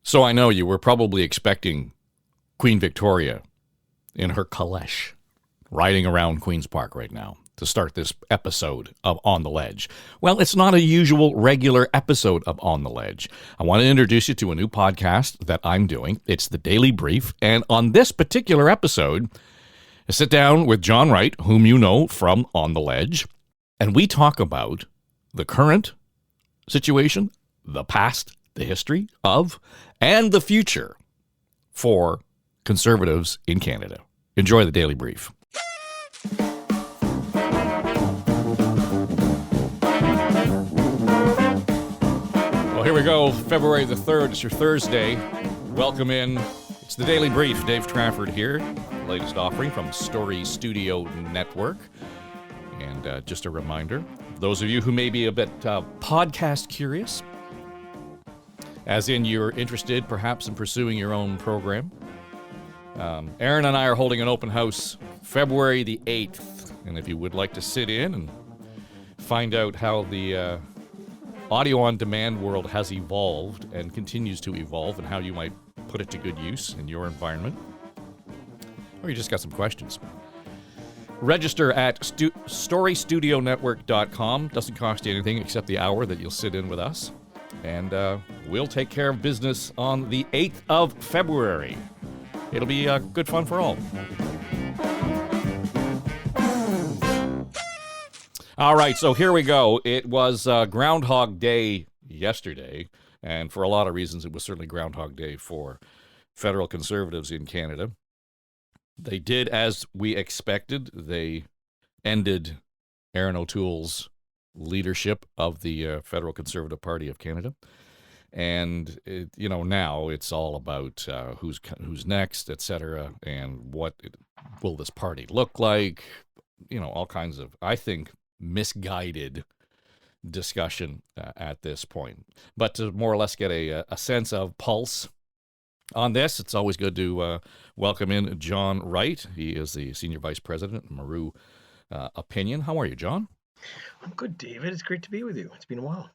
So I know you were probably expecting Queen Victoria in her caleche riding around Queen's Park right now to start this episode of On the Ledge. Well, it's not a usual regular episode of On the Ledge. I want to introduce you to a new podcast that I'm doing. It's The Daily Brief. And on this particular episode, I sit down with John Wright, whom you know from On the Ledge, and we talk about the current situation, the past, the history of, and the future for Conservatives in Canada. Enjoy The Daily Brief. Well, here we go. February the 3rd. It's your Thursday. Welcome in. It's The Daily Brief. Dave Trafford here. Latest offering from Story Studio Network. And just a reminder, those of you who may be a bit podcast curious, as in you're interested perhaps in pursuing your own program, Erin and I are holding an open house February the 8th. And if you would like to sit in and find out how the audio-on-demand world has evolved and continues to evolve and how you might put it to good use in your environment, or you just got some questions, register at storystudionetwork.com. Doesn't cost you anything except the hour that you'll sit in with us. And we'll take care of business on the 8th of February. It'll be good fun for all. All right, so here we go. It was Groundhog Day yesterday, and for a lot of reasons, it was certainly Groundhog Day for federal Conservatives in Canada. They did as we expected. They ended Erin O'Toole's leadership of the Federal Conservative Party of Canada. And, now it's all about who's next, et cetera, and what will this party look like, all kinds of, I think, misguided discussion at this point. But to more or less get a sense of pulse on this, it's always good to welcome in John Wright. He is the Senior Vice President at Maru Opinion. How are you, John? I'm good, David. It's great to be with you. It's been a while.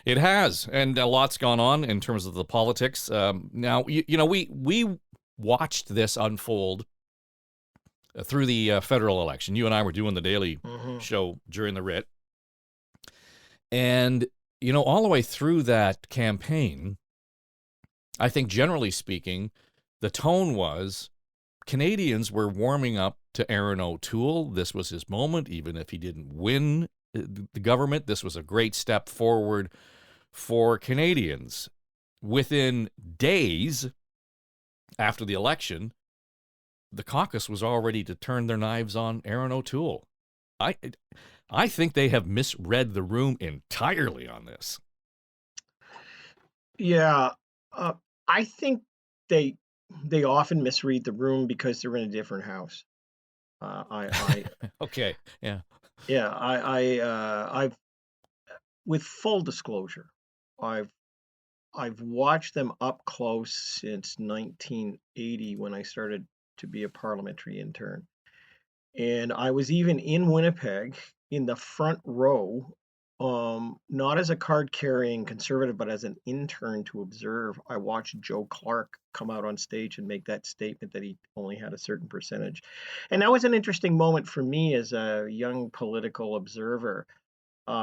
It has, and a lot's gone on in terms of the politics. Now, we watched this unfold through the federal election. You and I were doing the daily show during the writ. And, all the way through that campaign, I think generally speaking, the tone was Canadians were warming up to Erin O'Toole. This was his moment. Even if he didn't win the government, this was a great step forward for Canadians. Within days after the election, the caucus was all ready to turn their knives on Erin O'Toole. I think they have misread the room entirely on this. Yeah, I think they often misread the room because they're in a different house. Okay, yeah. Yeah, I've with full disclosure, I've watched them up close since 1980 when I started to be a parliamentary intern. And I was even in Winnipeg in the front row, not as a card-carrying Conservative, but as an intern to observe. I watched Joe Clark come out on stage and make that statement that he only had a certain percentage. And that was an interesting moment for me as a young political observer.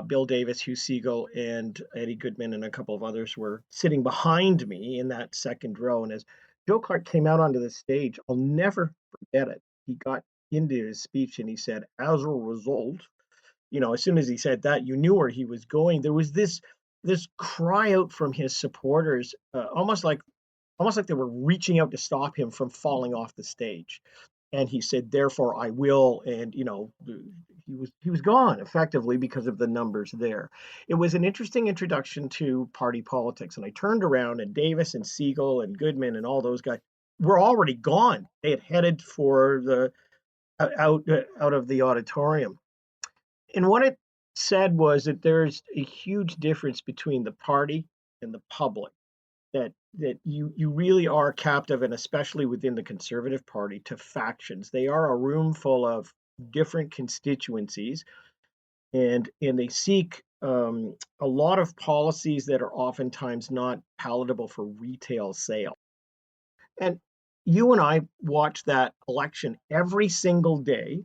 Bill Davis, Hugh Segal, and Eddie Goodman and a couple of others were sitting behind me in that second row. And as Joe Clark came out onto the stage, I'll never forget it. He got into his speech and he said, as a result, as soon as he said that, you knew where he was going. There was this cry out from his supporters, almost like they were reaching out to stop him from falling off the stage. And he said, therefore I will. And, he was gone effectively because of the numbers there. It was an interesting introduction to party politics. And I turned around and Davis and Segal and Goodman and all those guys were already gone. They had headed for the out of the auditorium. And what it said was that there's a huge difference between the party and the public. That you really are captive, and especially within the Conservative Party, to factions. They are a room full of different constituencies, and they seek a lot of policies that are oftentimes not palatable for retail sale. And you and I watch that election every single day.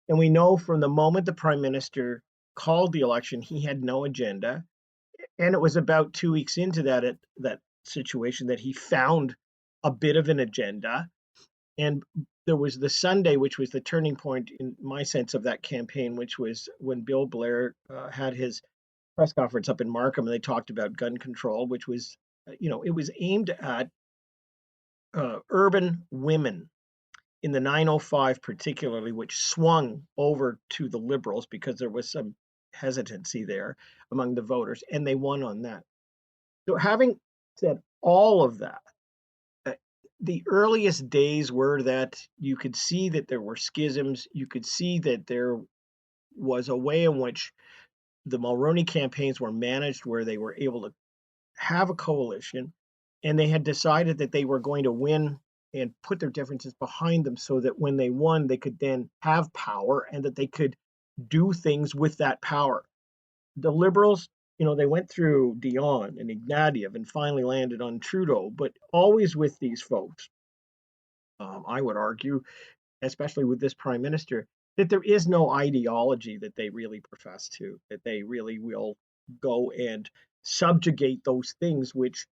And we know from the moment the prime minister called the election, he had no agenda. And it was about 2 weeks into that situation that he found a bit of an agenda. And there was the Sunday, which was the turning point in my sense of that campaign, which was when Bill Blair had his press conference up in Markham, and they talked about gun control, which was, it was aimed at urban women in the 905 particularly, which swung over to the Liberals because there was some hesitancy there among the voters, and they won on that. So having said all of that, uh, the earliest days were that you could see that there were schisms. You could see that there was a way in which the Mulroney campaigns were managed where they were able to have a coalition, and they had decided that they were going to win and put their differences behind them so that when they won, they could then have power and that they could do things with that power. The Liberals, they went through Dion and Ignatieff and finally landed on Trudeau, but always with these folks, I would argue, especially with this prime minister, that there is no ideology that they really profess to, that they really will go and subjugate those things which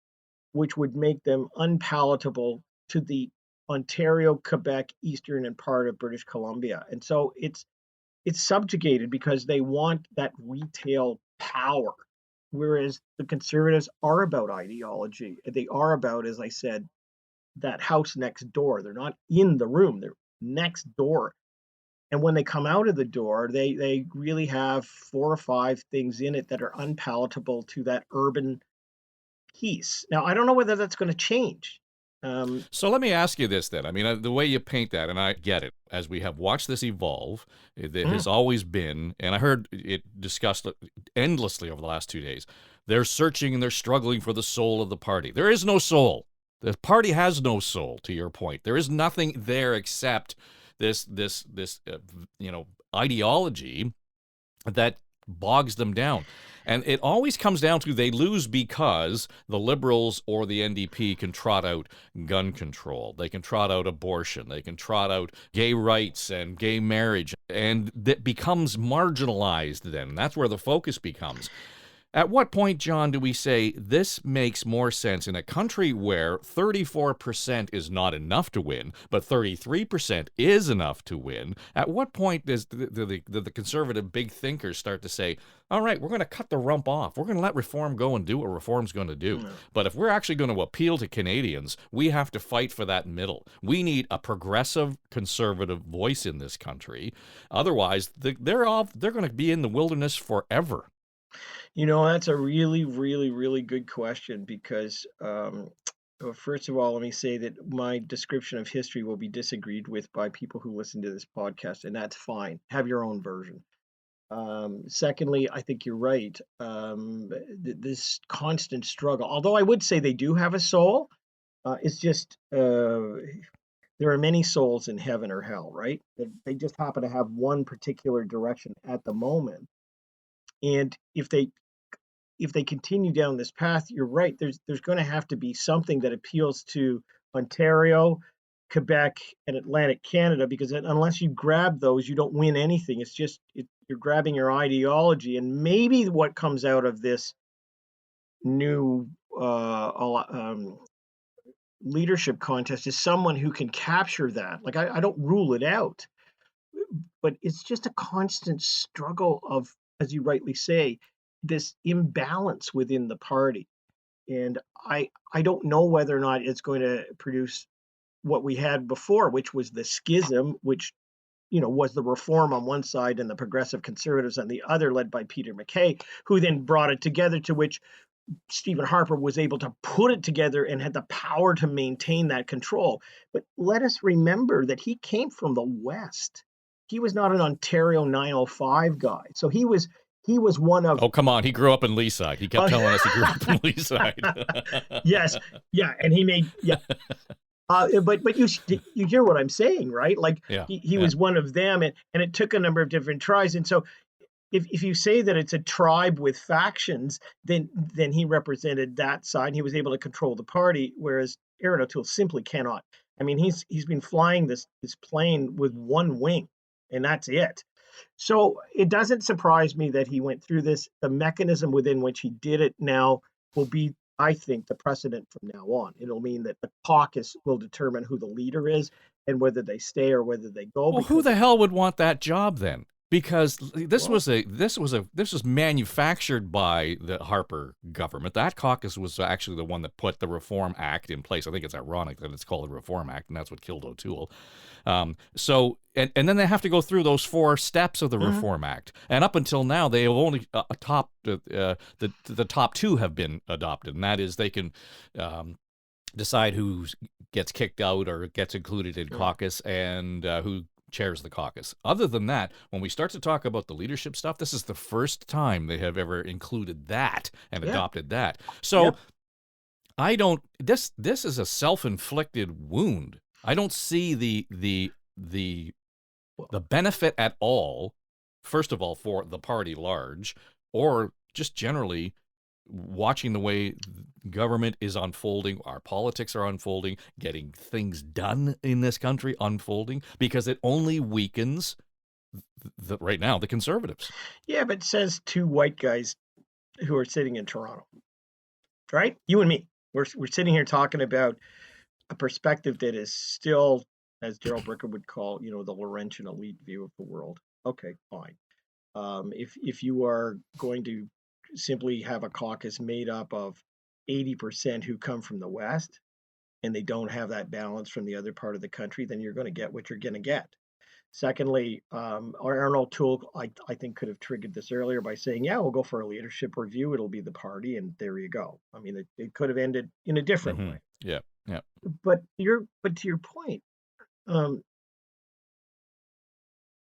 would make them unpalatable to the Ontario, Quebec, eastern and part of British Columbia. And so it's subjugated because they want that retail power. Whereas the Conservatives are about ideology. They are about, as I said, that house next door. They're not in the room, they're next door. And when they come out of the door, they really have 4 or 5 things in it that are unpalatable to that urban piece. Now, I don't know whether that's going to change. So let me ask you this then. I mean, the way you paint that, and I get it, as we have watched this evolve, it has always been, and I heard it discussed endlessly over the last 2 days, they're searching and they're struggling for the soul of the party. There is no soul. The party has no soul, to your point. There is nothing there except this ideology that bogs them down. And it always comes down to they lose because the Liberals or the NDP can trot out gun control. They can trot out abortion. They can trot out gay rights and gay marriage. And that becomes marginalized then. That's where the focus becomes. At what point, John, do we say this makes more sense in a country where 34% is not enough to win, but 33% is enough to win? At what point does the conservative big thinkers start to say, all right, we're going to cut the rump off. We're going to let reform go and do what reform's going to do. Mm. But if we're actually going to appeal to Canadians, we have to fight for that middle. We need a progressive conservative voice in this country. Otherwise, they're going to be in the wilderness forever. That's a really, really, really good question because, first of all, let me say that my description of history will be disagreed with by people who listen to this podcast, and that's fine. Have your own version. Secondly, I think you're right. This constant struggle, although I would say they do have a soul, it's just there are many souls in heaven or hell, right? They just happen to have one particular direction at the moment. And if they continue down this path, you're right. There's going to have to be something that appeals to Ontario, Quebec, and Atlantic Canada, because unless you grab those, you don't win anything. It's just you're grabbing your ideology, and maybe what comes out of this new leadership contest is someone who can capture that. Like I don't rule it out, but it's just a constant struggle of, as you rightly say, this imbalance within the party. And I don't know whether or not it's going to produce what we had before, which was the schism, which was the reform on one side and the progressive conservatives on the other, led by Peter MacKay, who then brought it together, to which Stephen Harper was able to put it together and had the power to maintain that control. But let us remember that he came from the West. He was not an Ontario 905 guy. So he was one of... Oh, come on. He grew up in Leaside. He kept telling us he grew up in Leaside. Yes. Yeah. And he made... Yeah. But you hear what I'm saying, right? Like he was one of them, and it took a number of different tries. And so if you say that it's a tribe with factions, then he represented that side. He was able to control the party, whereas Erin O'Toole simply cannot. I mean, he's been flying this plane with one wing, and that's it. So it doesn't surprise me that he went through this. The mechanism within which he did it now will be, I think, the precedent from now on. It'll mean that the caucus will determine who the leader is and whether they stay or whether they go. Well, who Because the hell would want that job then? Because well, this was manufactured by the Harper government. That caucus was actually the one that put the Reform Act in place. I think it's ironic that it's called the Reform Act, and that's what killed O'Toole. And then they have to go through those 4 steps of the Reform Act, and up until now they have only the top 2 have been adopted, and that is they can decide who gets kicked out or gets included in caucus, and who chairs the caucus. Other than that, when we start to talk about the leadership stuff, this is the first time they have ever included that and adopted that. So I don't. This is a self-inflicted wound. I don't see the benefit at all. First of all, for the party large, or just generally watching the way government is unfolding, our politics are unfolding, getting things done in this country unfolding, because it only weakens right now the Conservatives. yeah, but it says 2 white guys who are sitting in Toronto, right? You and me. We're sitting here talking about a perspective that is still, as Gerald Bricker would call, the Laurentian elite view of the world. Okay, fine. If you are going to simply have a caucus made up of 80% who come from the West, and they don't have that balance from the other part of the country, then you're going to get what you're going to get. Secondly, Erin O'Toole, I think, could have triggered this earlier by saying, yeah, we'll go for a leadership review. It'll be the party, and there you go. I mean, it could have ended in a different way. Yeah, yeah. But to your point,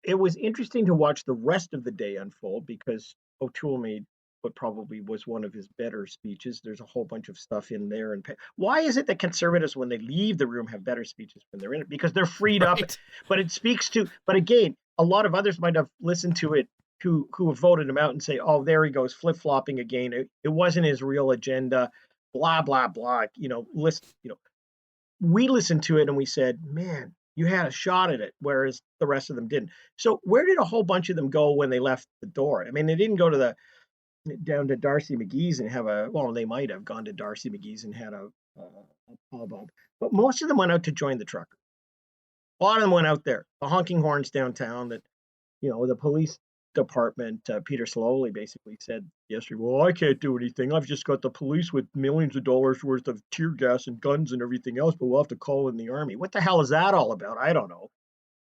it was interesting to watch the rest of the day unfold, because O'Toole made what probably was one of his better speeches. There's a whole bunch of stuff in there. And why is it that Conservatives, when they leave the room, have better speeches when they're in it? Because they're freed up. But it speaks to. But again, a lot of others might have listened to it who have voted him out and say, "Oh, there he goes, flip flopping again. It wasn't his real agenda." Blah blah blah. List. We listened to it and we said, "Man, you had a shot at it," whereas the rest of them didn't. So where did a whole bunch of them go when they left the door? I mean, they didn't go down to Darcy McGee's and have they might have gone to Darcy McGee's and had a hubbub, but most of them went out to join the truckers. A lot of them went out there, the honking horns downtown. That the police department, Peter Slowly basically said yesterday, "Well, I can't do anything. I've just got the police with millions of dollars worth of tear gas and guns and everything else, but we'll have to call in the army." What the hell is that all about? I don't know.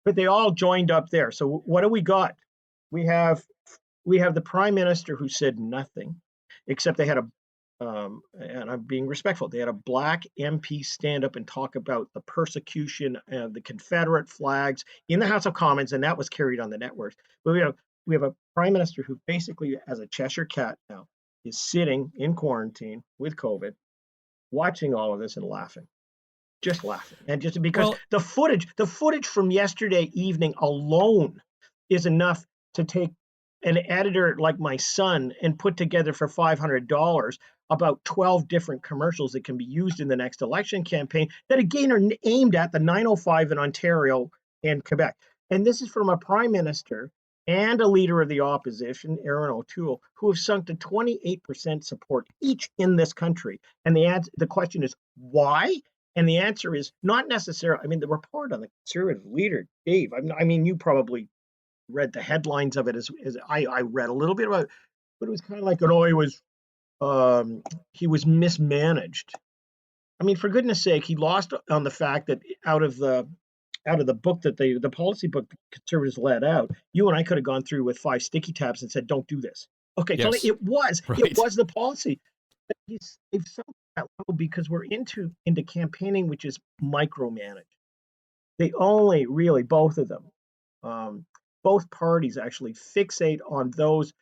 But they all joined up there. So what do we got? We have the prime minister who said nothing, except they had and I'm being respectful, they had a black MP stand up and talk about the persecution of the Confederate flags in the House of Commons, and that was carried on the networks. But we have a prime minister who basically, as a Cheshire cat now, is sitting in quarantine with COVID, watching all of this and laughing. Just laughing. And just because the footage from yesterday evening alone is enough to take an editor like my son and put together for $500 about 12 different commercials that can be used in the next election campaign that again are aimed at the 905 in Ontario and Quebec. And this is from a prime minister and a leader of the opposition, Erin O'Toole, who have sunk to 28% support each in this country. And the question is, why? And the answer is not necessarily. I mean, the report on the Conservative leader, Dave, I mean, you probably read the headlines of it as I read a little bit about it, but it was kind of like, he was mismanaged. I mean, for goodness sake, he lost on the fact that out of the book that the policy book the Conservatives let out, you and I could have gone through with 5 sticky tabs and said, "Don't do this." Okay, yes. It was the policy. But they've sunk that level because we're into campaigning, which is micromanaged. They only really, both of them, both parties actually fixate on those,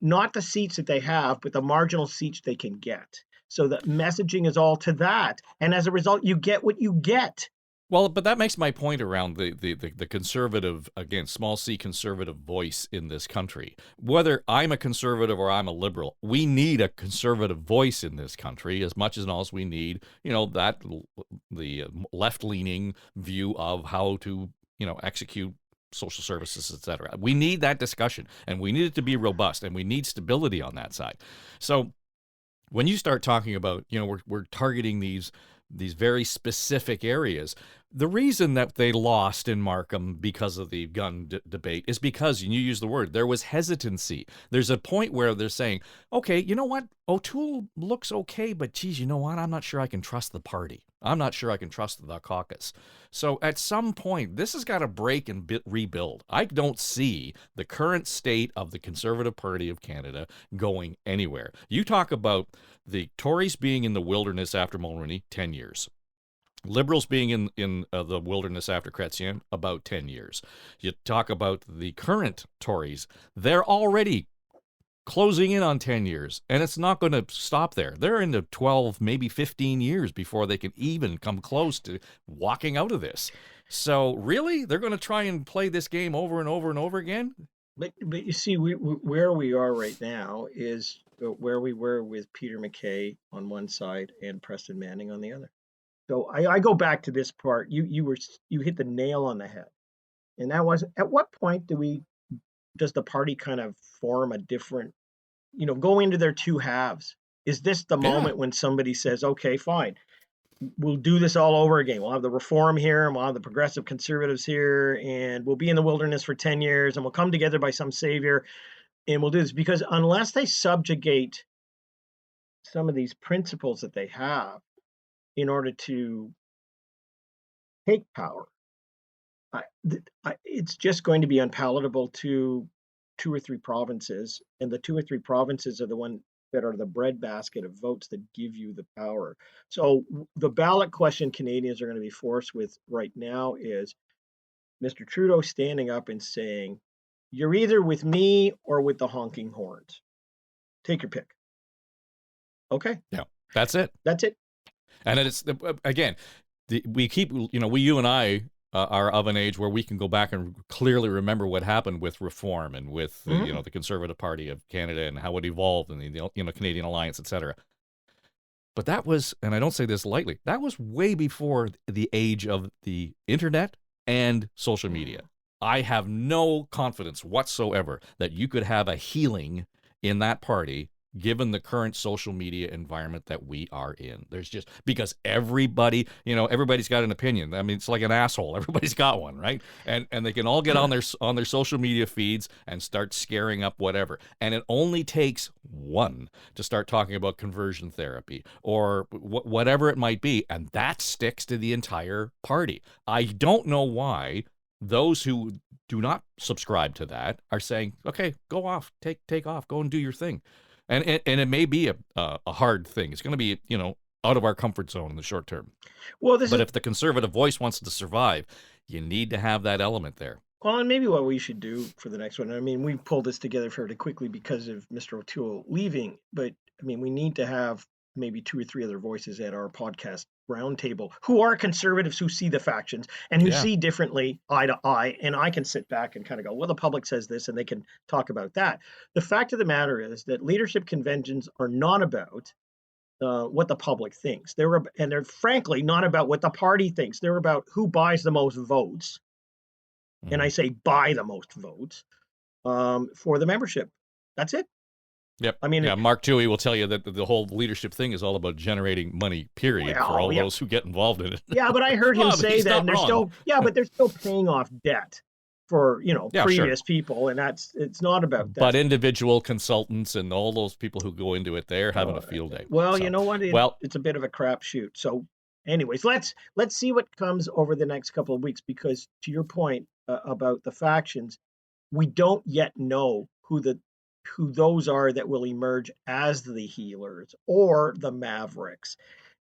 not the seats that they have, but the marginal seats they can get. So the messaging is all to that. And as a result, you get what you get. Well, but that makes my point around the conservative, again, small c conservative voice in this country. Whether I'm a conservative or I'm a liberal, we need a conservative voice in this country as much as else we need, the left-leaning view of how to, execute social services, etc. We need that discussion, and we need it to be robust, and we need stability on that side. So when you start talking about, we're targeting these very specific areas. The reason that they lost in Markham because of the gun debate is because, and you use the word, there was hesitancy. There's a point where they're saying, okay, you know what? O'Toole looks okay, but geez, you know what? I'm not sure I can trust the party. I'm not sure I can trust the caucus. So at some point, this has got to break and rebuild. I don't see the current state of the Conservative Party of Canada going anywhere. You talk about the Tories being in the wilderness after Mulroney, 10 years. Liberals being in the wilderness after Chrétien, about 10 years. You talk about the current Tories, they're already closing in on 10 years, and it's not going to stop there. They're into 12, maybe 15 years before they can even come close to walking out of this. So really, they're going to try and play this game over and over and over again? But you see, where we are right now is where we were with Peter MacKay on one side and Preston Manning on the other. So I go back to this part. You hit the nail on the head, and that was, at what point does the party kind of form a different, go into their two halves? Is this the moment when somebody says, okay, fine, we'll do this all over again. We'll have the Reform here, and we'll have the Progressive Conservatives here, and we'll be in the wilderness for 10 years, and we'll come together by some savior, and we'll do this? Because unless they subjugate some of these principles that they have in order to take power, it's just going to be unpalatable to 2 or 3 provinces, and the 2 or 3 provinces are the one that are the breadbasket of votes that give you the power. So the ballot question Canadians are going to be forced with right now is Mr. Trudeau standing up and saying, you're either with me or with the honking horns. Take your pick. Okay. Yeah, that's it. That's it. And it's, again, we keep, you and I are of an age where we can go back and clearly remember what happened with Reform and with the Conservative Party of Canada and how it evolved and the Canadian Alliance, etc. But that was, and I don't say this lightly, that was way before the age of the internet and social media. I have no confidence whatsoever that you could have a healing in that party given the current social media environment that we are in. There's just, because everybody's got an opinion. I mean, it's like an asshole. Everybody's got one, right? And they can all get on their social media feeds and start scaring up whatever. And it only takes one to start talking about conversion therapy or whatever it might be, and that sticks to the entire party. I don't know why those who do not subscribe to that are saying, okay, go off, take off, go and do your thing. And it may be a hard thing. It's going to be, out of our comfort zone in the short term. Well, if the conservative voice wants to survive, you need to have that element there. Well, and maybe what we should do for the next one, I mean, we pulled this together fairly quickly because of Mr. O'Toole leaving, but I mean, we need to have maybe 2 or 3 other voices at our podcast roundtable who are conservatives, who see the factions and who see differently eye to eye. And I can sit back and kind of go, well, the public says this, and they can talk about that. The fact of the matter is that leadership conventions are not about what the public thinks. They're frankly not about what the party thinks. They're about who buys the most votes. And I say buy the most votes for the membership. That's it. Yep. I mean, Mark Toohey will tell you that the whole leadership thing is all about generating money, period, for all those who get involved in it. Yeah, but I heard him say that, and they're still paying off debt for previous people, and it's not about that. But individual consultants and all those people who go into it, they're having a field day. Well, you know what? It's a bit of a crapshoot. So, anyways, let's see what comes over the next couple of weeks, because to your point about the factions, we don't yet know who those are that will emerge as the healers or the mavericks,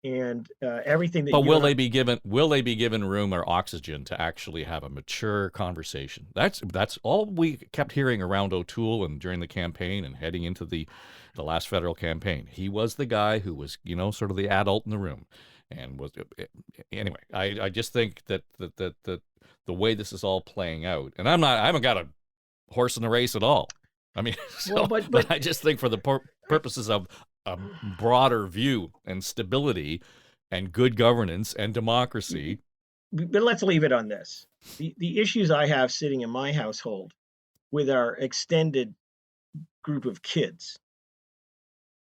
and everything that. But will they be given room or oxygen to actually have a mature conversation? That's all we kept hearing around O'Toole and during the campaign and heading into the last federal campaign. He was the guy who was sort of the adult in the room. and was anyway. I just think that the way this is all playing out, and I haven't got a horse in the race at all. I mean, Well, but I just think for the purposes of a broader view and stability and good governance and democracy. But let's leave it on this. The issues I have sitting in my household with our extended group of kids,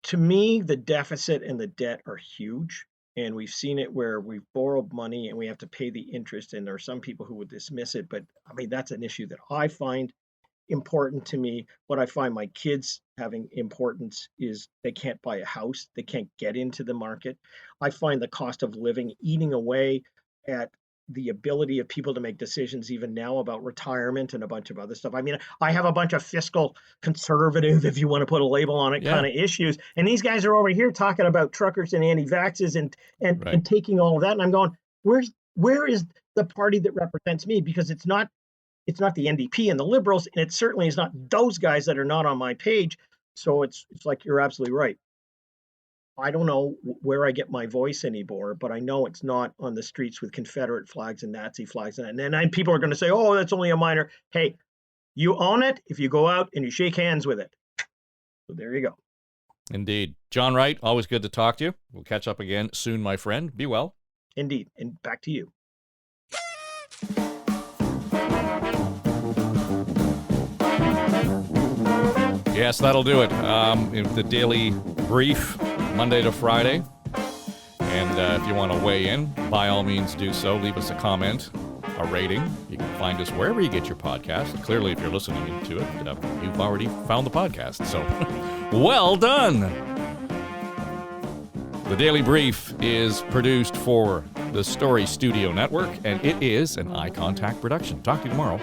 to me, the deficit and the debt are huge. And we've seen it where we've borrowed money and we have to pay the interest. And there are some people who would dismiss it. But I mean, that's an issue that I find important to me. What I find my kids having importance is they can't buy a house, they can't get into the market. I find the cost of living eating away at the ability of people to make decisions even now about retirement and a bunch of other stuff. I mean, I have a bunch of fiscal conservative, if you want to put a label on it, kind of issues. And these guys are over here talking about truckers and anti-vaxxers and taking all of that. And I'm going, where is the party that represents me? Because it's not the NDP and the Liberals, and it certainly is not those guys that are not on my page. So it's like you're absolutely right. I don't know where I get my voice anymore, but I know it's not on the streets with Confederate flags and Nazi flags. And then people are going to say, oh, that's only a minor. Hey, you own it if you go out and you shake hands with it. So there you go. Indeed. John Wright, always good to talk to you. We'll catch up again soon, my friend. Be well. Indeed. And back to you. Yes, that'll do it. The Daily Brief, Monday to Friday. And if you want to weigh in, by all means do so. Leave us a comment, a rating. You can find us wherever you get your podcast. Clearly, if you're listening to it, you've already found the podcast. So, well done! The Daily Brief is produced for the Story Studio Network, and it is an Eye Contact production. Talk to you tomorrow.